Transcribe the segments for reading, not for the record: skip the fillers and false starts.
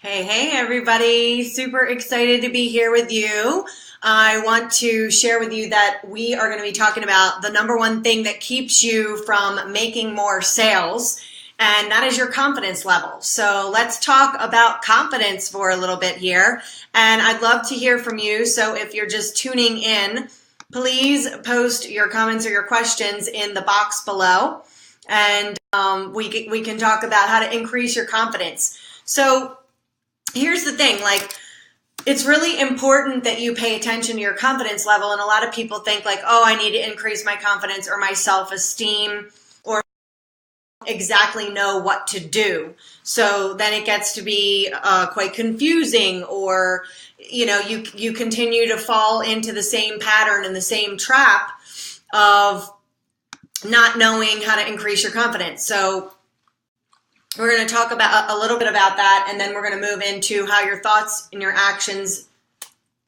Hey, everybody. Super excited to be here with you. I want to share with you that we are going to be talking about the number one thing that keeps you from making more sales, and that is your confidence level. So let's talk about confidence for a little bit here, and I'd love to hear from you. So if you're just tuning in, please post your comments or your questions in the box below, and we can talk about how to increase your confidence. So here's the thing, it's really important that you pay attention to your confidence level. And a lot of people think oh, I need to increase my confidence or my self-esteem, or exactly know what to do. So then it gets to be quite confusing, or, you continue to fall into the same pattern and the same trap of not knowing how to increase your confidence. So we're going to talk about a little bit about that, and then we're going to move into how your thoughts and your actions,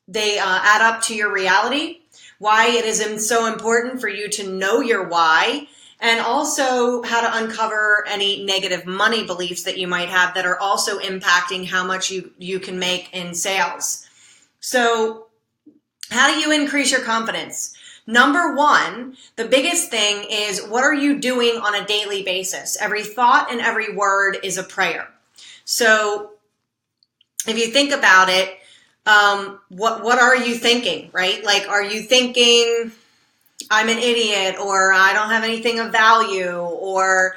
they add up to your reality, why it is so important for you to know your why, and also how to uncover any negative money beliefs that you might have that are also impacting how much you can make in sales. So how do you increase your confidence? Number one, the biggest thing is, what are you doing on a daily basis? Every thought and every word is a prayer. So if you think about it, what are you thinking, right? Are you thinking, I'm an idiot, or I don't have anything of value, or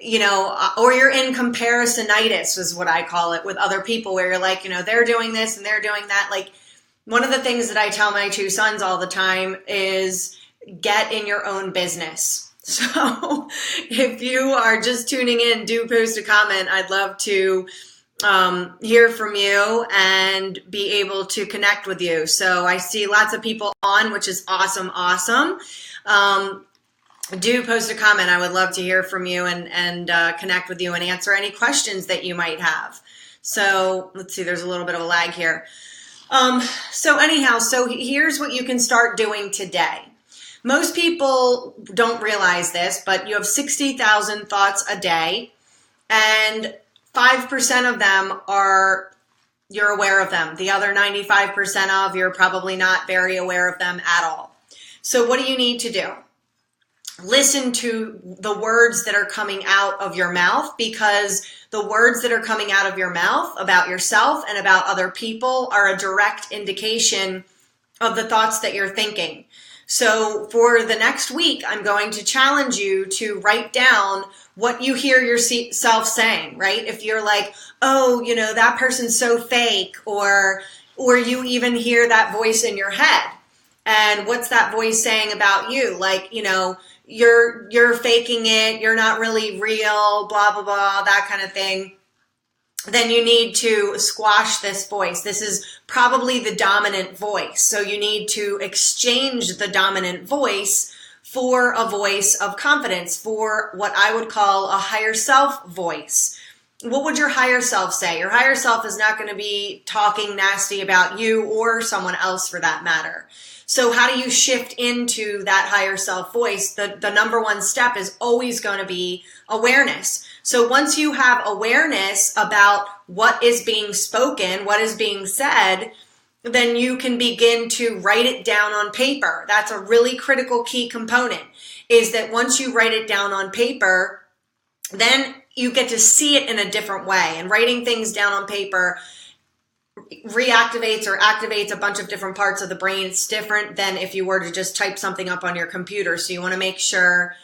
you're in comparisonitis is what I call it, with other people, where you're they're doing this and they're doing that. One of the things that I tell my two sons all the time is get in your own business. So if you are just tuning in, do post a comment. I'd love to hear from you and be able to connect with you. So I see lots of people on, which is awesome. Do post a comment. I would love to hear from you and connect with you and answer any questions that you might have. So let's see, there's a little bit of a lag here. So here's what you can start doing today. Most people don't realize this, but you have 60,000 thoughts a day, and 5% of them you're aware of them. The other 95% you're probably not very aware of them at all. So what do you need to do? Listen to the words that are coming out of your mouth, because the words that are coming out of your mouth about yourself and about other people are a direct indication of the thoughts that you're thinking. So for the next week, I'm going to challenge you to write down what you hear yourself saying, right? If you're oh, that person's so fake, or you even hear that voice in your head. And what's that voice saying about you? You're faking it, you're not really real, blah, blah, blah, that kind of thing. Then you need to squash this voice. This is probably the dominant voice. So you need to exchange the dominant voice for a voice of confidence, for what I would call a higher self voice. What would your higher self say? Your higher self is not going to be talking nasty about you or someone else, for that matter. So how do you shift into that higher self voice? The number one step is always going to be awareness. So once you have awareness about what is being spoken, what is being said, then you can begin to write it down on paper. That's a really critical key component, is that once you write it down on paper, then you get to see it in a different way. And writing things down on paper reactivates or activates a bunch of different parts of the brain. It's different than if you were to just type something up on your computer. So you want to make sure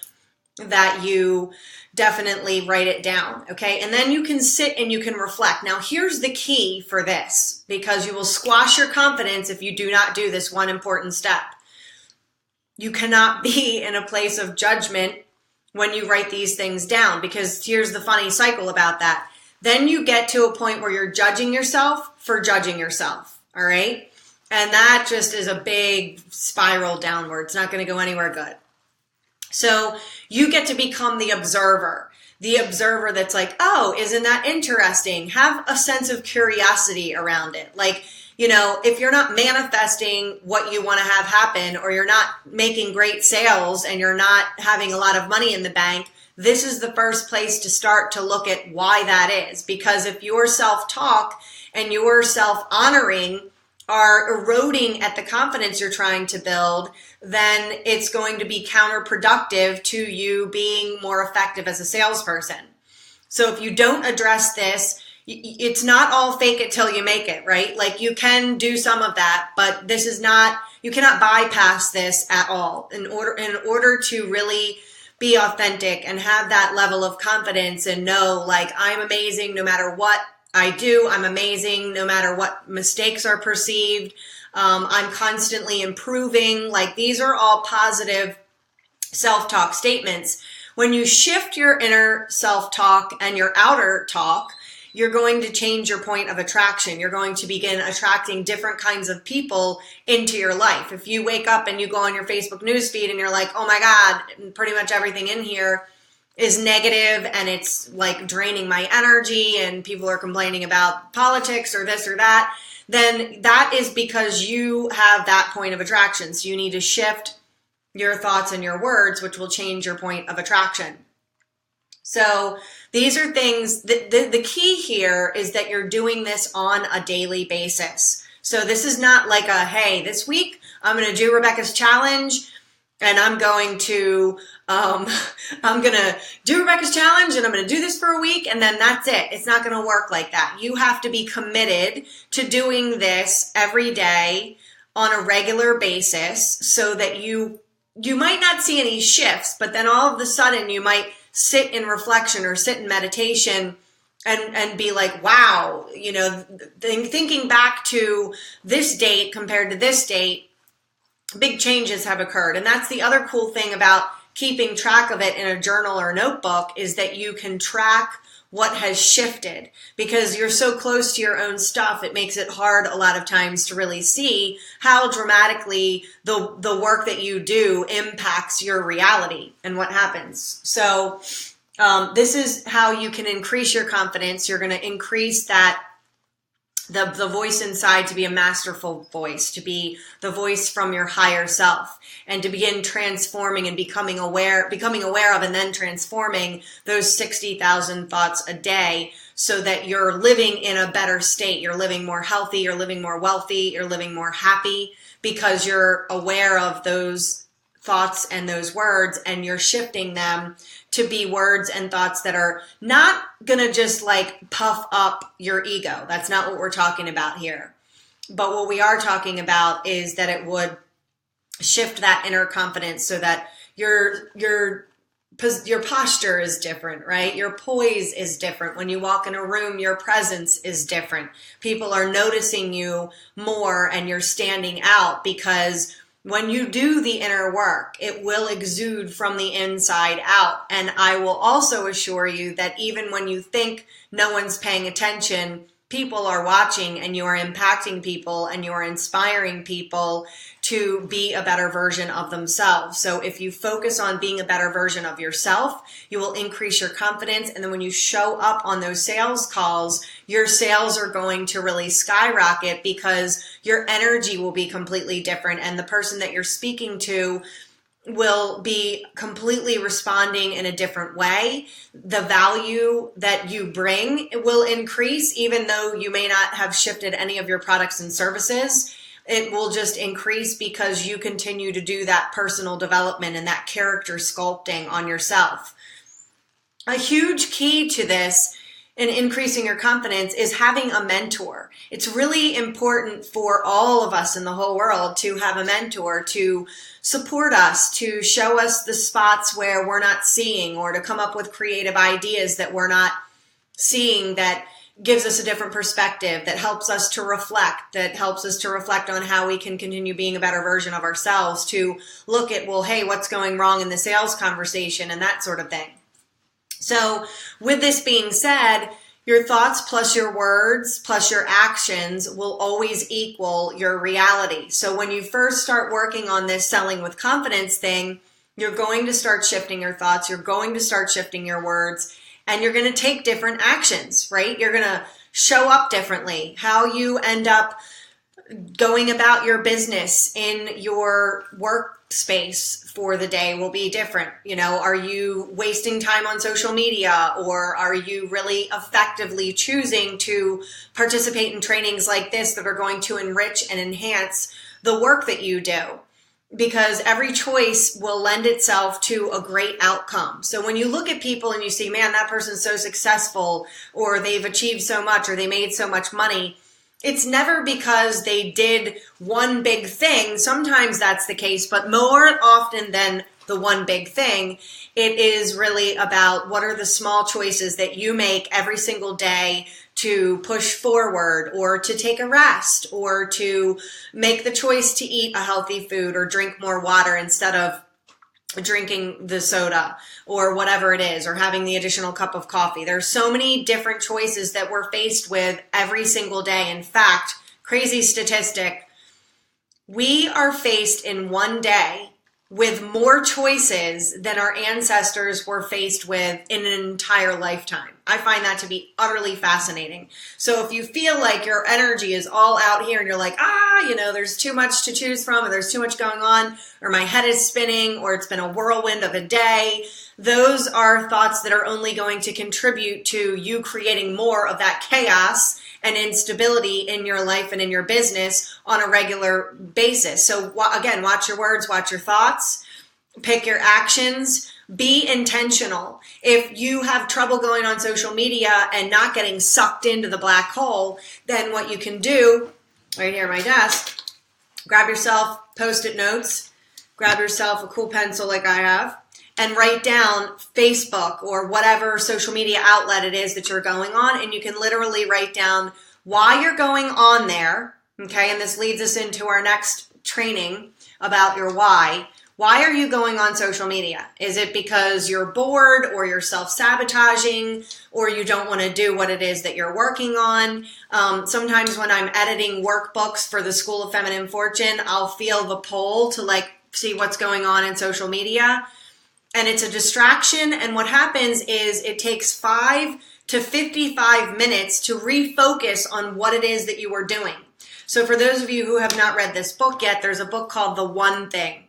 that you definitely write it down. Okay. And then you can sit and you can reflect. Now, here's the key for this, because you will squash your confidence if you do not do this one important step. You cannot be in a place of judgment when you write these things down, because here's the funny cycle about that. Then you get to a point where you're judging yourself for judging yourself. All right. And that just is a big spiral downward. It's not going to go anywhere good. So you get to become the observer that's oh, isn't that interesting? Have a sense of curiosity around it. If you're not manifesting what you want to have happen, or you're not making great sales and you're not having a lot of money in the bank, this is the first place to start to look at why that is. Because if your self-talk and your self-honoring are eroding at the confidence you're trying to build, then it's going to be counterproductive to you being more effective as a salesperson. So if you don't address this, it's not all fake it till you make it, right? Like you can do some of that, but this is not, you cannot bypass this at all. In order to really be authentic and have that level of confidence and know, like, I'm amazing no matter what I do. I'm amazing no matter what mistakes are perceived. I'm constantly improving. Like, these are all positive self-talk statements. When you shift your inner self-talk and your outer talk, you're going to change your point of attraction. You're going to begin attracting different kinds of people into your life. If you wake up and you go on your Facebook newsfeed and you're like, oh my God, pretty much everything in here is negative and it's like draining my energy and people are complaining about politics or this or that, then that is because you have that point of attraction. So you need to shift your thoughts and your words, which will change your point of attraction. So these are things, the key here is that you're doing this on a daily basis. So this is not like a, hey, this week I'm going to do Rebecca's challenge and I'm going to do Rebecca's challenge and I'm going to do this for a week and then that's it. It's not going to work like that. You have to be committed to doing this every day on a regular basis so that you might not see any shifts, but then all of a sudden you might sit in reflection or sit in meditation and be like, wow, you know, thinking back to this date compared to this date, big changes have occurred. And that's the other cool thing about keeping track of it in a journal or notebook is that you can track what has shifted because you're so close to your own stuff. It makes it hard a lot of times to really see how dramatically the work that you do impacts your reality and what happens. So this is how you can increase your confidence. You're going to increase that the voice inside to be a masterful voice, to be the voice from your higher self, and to begin transforming and becoming aware of and then transforming those 60,000 thoughts a day so that you're living in a better state. You're living more healthy, you're living more wealthy, you're living more happy because you're aware of those thoughts and those words and you're shifting them to be words and thoughts that are not going to just like puff up your ego. That's not what we're talking about here. But what we are talking about is that it would shift that inner confidence so that your posture is different, right? Your poise is different. When you walk in a room, your presence is different. People are noticing you more and you're standing out because when you do the inner work, it will exude from the inside out. And I will also assure you that even when you think no one's paying attention, people are watching and you are impacting people and you are inspiring people to be a better version of themselves. So if you focus on being a better version of yourself, you will increase your confidence. And then when you show up on those sales calls, your sales are going to really skyrocket because your energy will be completely different. And the person that you're speaking to will be completely responding in a different way. The value that you bring will increase, even though you may not have shifted any of your products and services. It will just increase because you continue to do that personal development and that character sculpting on yourself. A huge key to this in increasing your confidence is having a mentor. It's really important for all of us in the whole world to have a mentor to support us, to show us the spots where we're not seeing, or to come up with creative ideas that we're not seeing, that gives us a different perspective, that helps us to reflect, on how we can continue being a better version of ourselves, to look at, well, hey, what's going wrong in the sales conversation and that sort of thing. So with this being said, your thoughts plus your words plus your actions will always equal your reality. So when you first start working on this selling with confidence thing, you're going to start shifting your thoughts, you're going to start shifting your words, and you're going to take different actions, right? You're going to show up differently. How you end up going about your business in your workspace for the day will be different. You know, are you wasting time on social media, or are you really effectively choosing to participate in trainings like this that are going to enrich and enhance the work that you do? Because every choice will lend itself to a great outcome. So when you look at people and you see, man, that person's so successful, or they've achieved so much, or they made so much money, it's never because they did one big thing. Sometimes that's the case, but more often than the one big thing, it is really about what are the small choices that you make every single day to push forward, or to take a rest, or to make the choice to eat a healthy food or drink more water instead of drinking the soda or whatever it is, or having the additional cup of coffee. There's so many different choices that we're faced with every single day. In fact, crazy statistic, we are faced in one day with more choices than our ancestors were faced with in an entire lifetime. I find that to be utterly fascinating. So if you feel like your energy is all out here and you're like, there's too much to choose from, or there's too much going on, or my head is spinning, or it's been a whirlwind of a day, those are thoughts that are only going to contribute to you creating more of that chaos and instability in your life and in your business on a regular basis. So again, watch your words, watch your thoughts, pick your actions, be intentional. If you have trouble going on social media and not getting sucked into the black hole, then what you can do right here at my desk, grab yourself Post-it notes, grab yourself a cool pencil like I have, and write down Facebook or whatever social media outlet it is that you're going on. And you can literally write down why you're going on there. Okay. And this leads us into our next training about your why. Why are you going on social media? Is it because you're bored, or you're self-sabotaging, or you don't want to do what it is that you're working on? Sometimes when I'm editing workbooks for the School of Feminine Fortune, I'll feel the pull to see what's going on in social media. And it's a distraction. And what happens is it takes 5 to 55 minutes to refocus on what it is that you are doing. So for those of you who have not read this book yet, there's a book called The One Thing.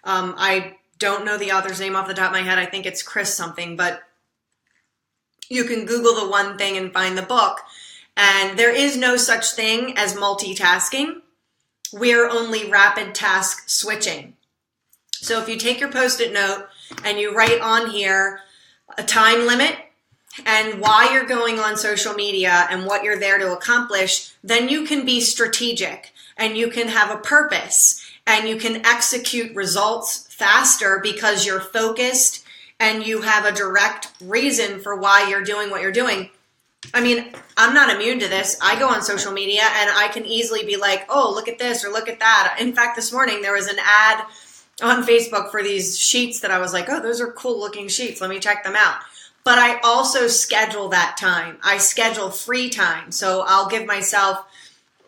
I don't know the author's name off the top of my head. I think it's Chris something, but you can Google The One Thing and find the book. And there is no such thing as multitasking. We're only rapid task switching. So if you take your Post-it note and you write on here a time limit and why you're going on social media and what you're there to accomplish, then you can be strategic and you can have a purpose and you can execute results faster because you're focused and you have a direct reason for why you're doing what you're doing. I mean, I'm not immune to this. I go on social media and I can easily be like, oh, look at this or look at that. In fact, this morning there was an ad on Facebook for these sheets that I was like, oh, those are cool looking sheets. Let me check them out. But I also schedule that time. I schedule free time. So I'll give myself,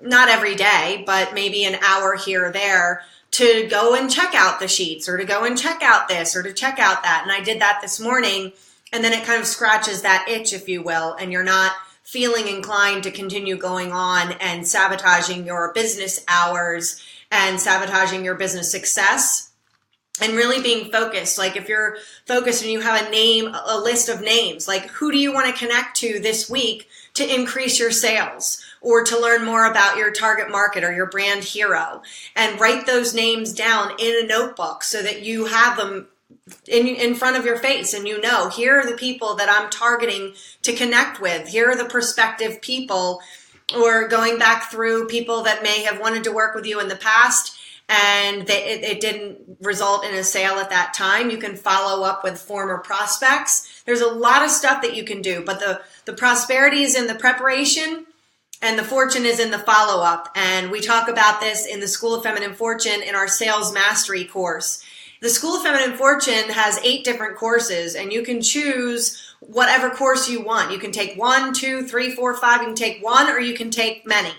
not every day, but maybe an hour here or there to go and check out the sheets, or to go and check out this, or to check out that. And I did that this morning. And then it kind of scratches that itch, if you will, and you're not feeling inclined to continue going on and sabotaging your business hours and sabotaging your business success. And really being focused. Like if you're focused and you have a list of names, like who do you want to connect to this week to increase your sales, or to learn more about your target market or your brand hero, and write those names down in a notebook so that you have them in front of your face, and here are the people that I'm targeting to connect with. Here are the prospective people, or going back through people that may have wanted to work with you in the past and it didn't result in a sale at that time. You can follow up with former prospects. There's a lot of stuff that you can do, but the prosperity is in the preparation and the fortune is in the follow-up. And we talk about this in the School of Feminine Fortune in our Sales Mastery course. The School of Feminine Fortune has 8 different courses, and you can choose whatever course you want. You can take 1, 2, 3, 4, 5. You can take one, or you can take many.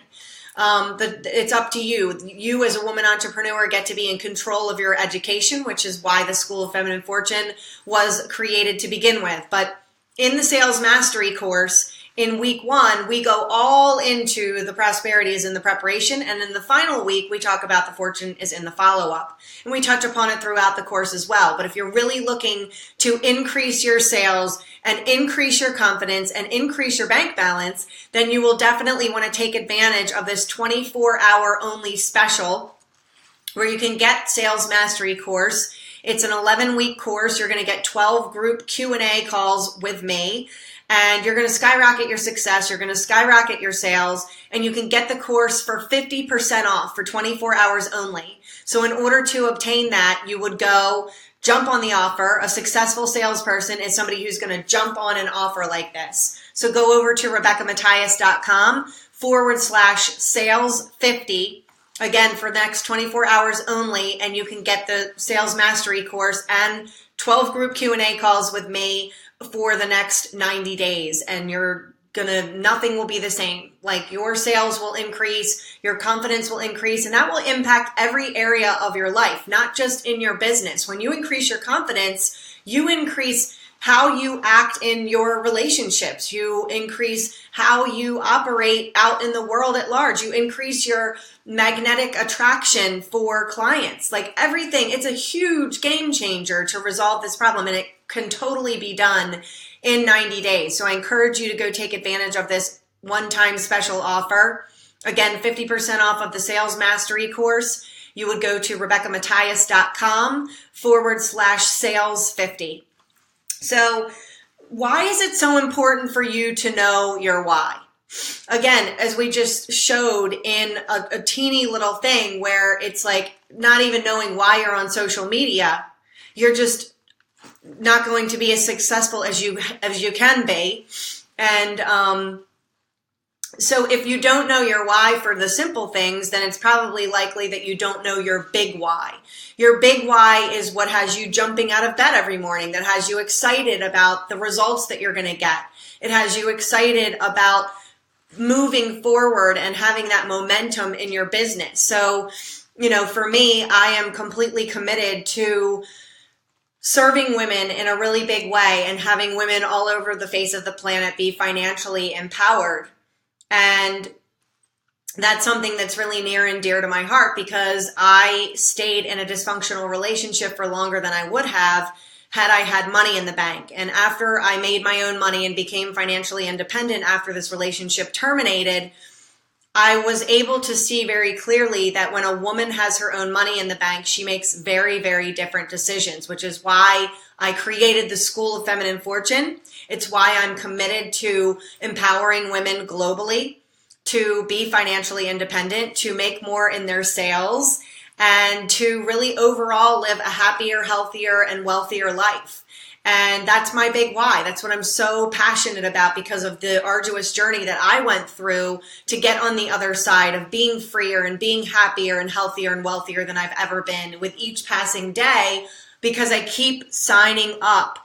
It's up to you. You as a woman entrepreneur get to be in control of your education, which is why the School of Feminine Fortune was created to begin with. But in the Sales Mastery course, in week 1, we go all into the prosperity is in the preparation. And in the final week, we talk about the fortune is in the follow-up. And we touch upon it throughout the course as well. But if you're really looking to increase your sales and increase your confidence and increase your bank balance, then you will definitely want to take advantage of this 24-hour only special where you can get Sales Mastery course. It's an 11-week course. You're going to get 12 group Q&A calls with me, and you're going to skyrocket your success. You're going to skyrocket your sales, and you can get the course for 50% off for 24 hours only. So in order to obtain that, you would go jump on the offer. A successful salesperson is somebody who's going to jump on an offer like this. So go over to RebeccaMathias.com/sales50. Again, for the next 24 hours only, and you can get the Sales Mastery course and 12 group Q&A calls with me for the next 90 days. And nothing will be the same. Like, your sales will increase, your confidence will increase, and that will impact every area of your life, not just in your business. When you increase your confidence, you increase how you act in your relationships. You increase how you operate out in the world at large. You increase your magnetic attraction for clients. Like, everything, it's a huge game changer to resolve this problem, and it can totally be done in 90 days. So I encourage you to go take advantage of this one-time special offer. Again, 50% off of the Sales Mastery course. You would go to RebeccaMathias.com/sales50. So why is it so important for you to know your why? Again, as we just showed in a teeny little thing where it's like not even knowing why you're on social media, you're just not going to be as successful as you can be. And so if you don't know your why for the simple things, then it's probably likely that you don't know your big why. Your big why is what has you jumping out of bed every morning, that has you excited about the results that you're going to get. It has you excited about moving forward and having that momentum in your business. So, for me, I am completely committed to serving women in a really big way and having women all over the face of the planet be financially empowered. And that's something that's really near and dear to my heart, because I stayed in a dysfunctional relationship for longer than I would have had I had money in the bank. And after I made my own money and became financially independent after this relationship terminated, I was able to see very clearly that when a woman has her own money in the bank, she makes very, very different decisions, which is why I created the School of Feminine Fortune. It's why I'm committed to empowering women globally to be financially independent, to make more in their sales, and to really overall live a happier, healthier, and wealthier life. And that's my big why. That's what I'm so passionate about, because of the arduous journey that I went through to get on the other side of being freer and being happier and healthier and wealthier than I've ever been with each passing day, because I keep signing up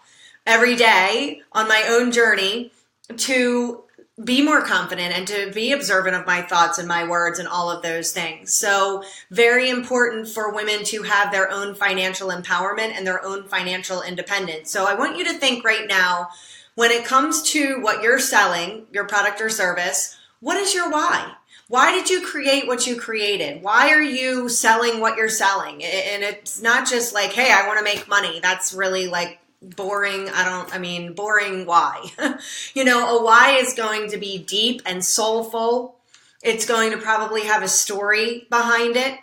every day on my own journey to be more confident and to be observant of my thoughts and my words and all of those things. So very important for women to have their own financial empowerment and their own financial independence. So I want you to think right now, when it comes to what you're selling, your product or service, what is your why? Why did you create what you created? Why are you selling what you're selling? And it's not just like, hey, I want to make money. That's really like boring. Boring why? A why is going to be deep and soulful. It's going to probably have a story behind it.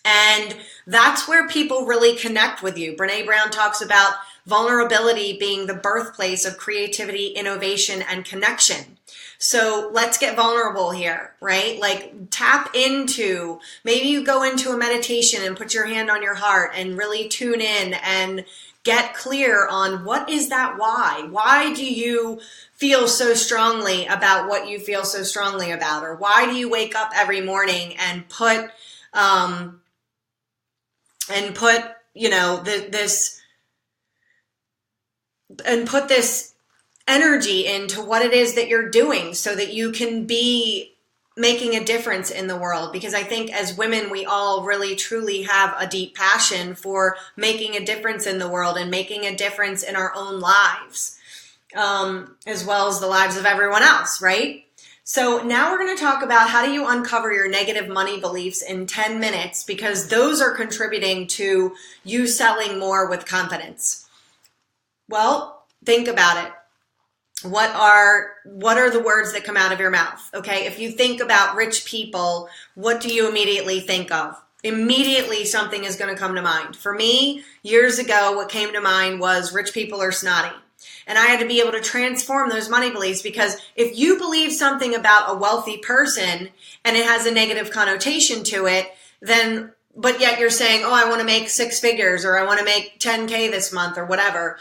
And that's where people really connect with you. Brene Brown talks about vulnerability being the birthplace of creativity, innovation, and connection. So let's get vulnerable here, right? Like, tap into, maybe you go into a meditation and put your hand on your heart and really tune in and get clear on what is that why? Why do you feel so strongly about what you feel so strongly about? Or why do you wake up every morning and put this energy into what it is that you're doing so that you can be making a difference in the world? Because I think as women, we all really truly have a deep passion for making a difference in the world and making a difference in our own lives. as well as the lives of everyone else, right? So now we're going to talk about how do you uncover your negative money beliefs in 10 minutes, because those are contributing to you selling more with confidence. Well, think about it. What are the words that come out of your mouth? Okay, if you think about rich people, what do you immediately think of? Immediately something is going to come to mind. For me, years ago, what came to mind was rich people are snotty. And I had to be able to transform those money beliefs, because if you believe something about a wealthy person and it has a negative connotation to it, then, but yet you're saying, oh, I want to make 6 figures, or I want to make 10K this month, or whatever.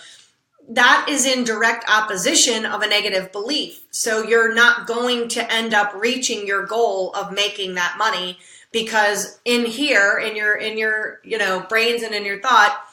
That is in direct opposition of a negative belief. So you're not going to end up reaching your goal of making that money, because in here, in your brains and in your thought,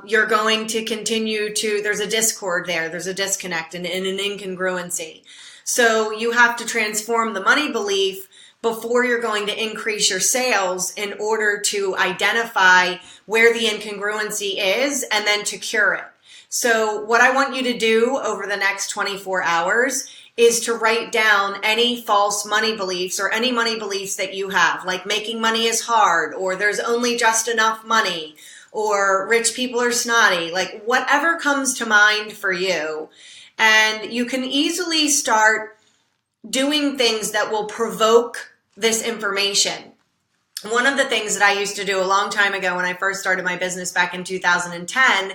you're going to continue to, there's a discord there, there's a disconnect and an incongruency. So you have to transform the money belief before you're going to increase your sales, in order to identify where the incongruency is and then to cure it. So what I want you to do over the next 24 hours is to write down any false money beliefs, or any money beliefs that you have, like making money is hard, or there's only just enough money, or rich people are snotty, like whatever comes to mind for you. And you can easily start doing things that will provoke this information. One of the things that I used to do a long time ago when I first started my business back in 2010,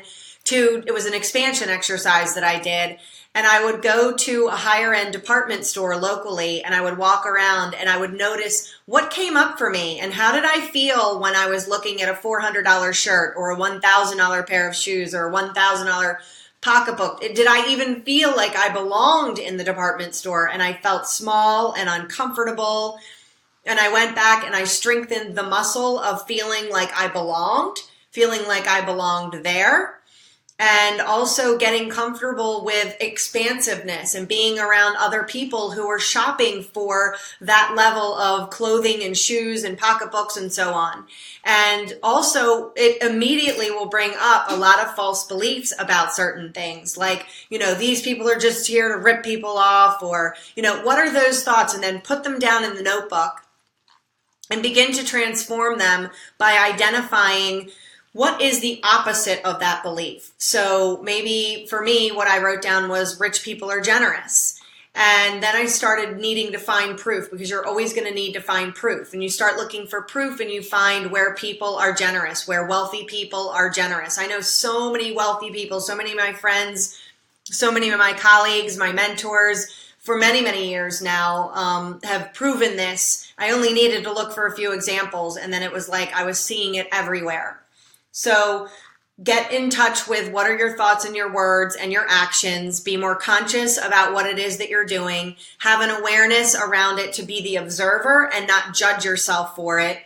it was an expansion exercise that I did. And I would go to a higher end department store locally, and I would walk around and I would notice what came up for me and how did I feel when I was looking at a $400 shirt, or a $1,000 pair of shoes, or a $1,000 pocketbook. Did I even feel like I belonged in the department store? And I felt small and uncomfortable. And I went back and I strengthened the muscle of feeling like I belonged there. And also getting comfortable with expansiveness and being around other people who are shopping for that level of clothing and shoes and pocketbooks and so on. And also it immediately will bring up a lot of false beliefs about certain things. Like, these people are just here to rip people off, or, what are those thoughts? And then put them down in the notebook and begin to transform them by identifying what is the opposite of that belief. So maybe for me, what I wrote down was rich people are generous. And then I started needing to find proof, because you're always going to need to find proof. And you start looking for proof and you find where people are generous, where wealthy people are generous. I know so many wealthy people, so many of my friends, so many of my colleagues, my mentors, for many, many years now, have proven this. I only needed to look for a few examples, and then it was like I was seeing it everywhere. So get in touch with what are your thoughts and your words and your actions. Be more conscious about what it is that you're doing. Have an awareness around it to be the observer and not judge yourself for it.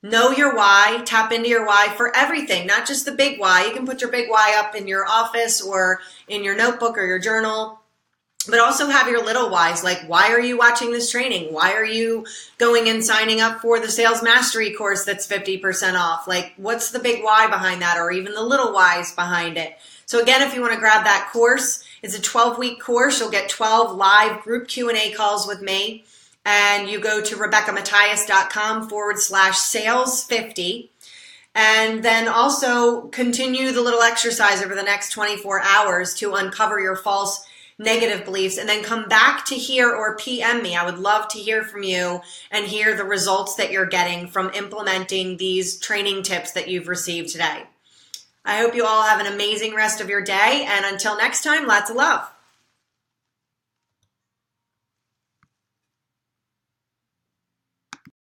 Know your why. Tap into your why for everything, not just the big why. You can put your big why up in your office or in your notebook or your journal. But also have your little whys, like why are you watching this training? Why are you going and signing up for the sales mastery course that's 50% off? Like what's the big why behind that, or even the little whys behind it? So again, if you want to grab that course, it's a 12-week course. You'll get 12 live group Q&A calls with me. And you go to RebeccaMathias.com/sales50. And then also continue the little exercise over the next 24 hours to uncover your false negative beliefs, and then come back to here or PM me. I would love to hear from you and hear the results that you're getting from implementing these training tips that you've received today. I hope you all have an amazing rest of your day, and until next time, lots of love.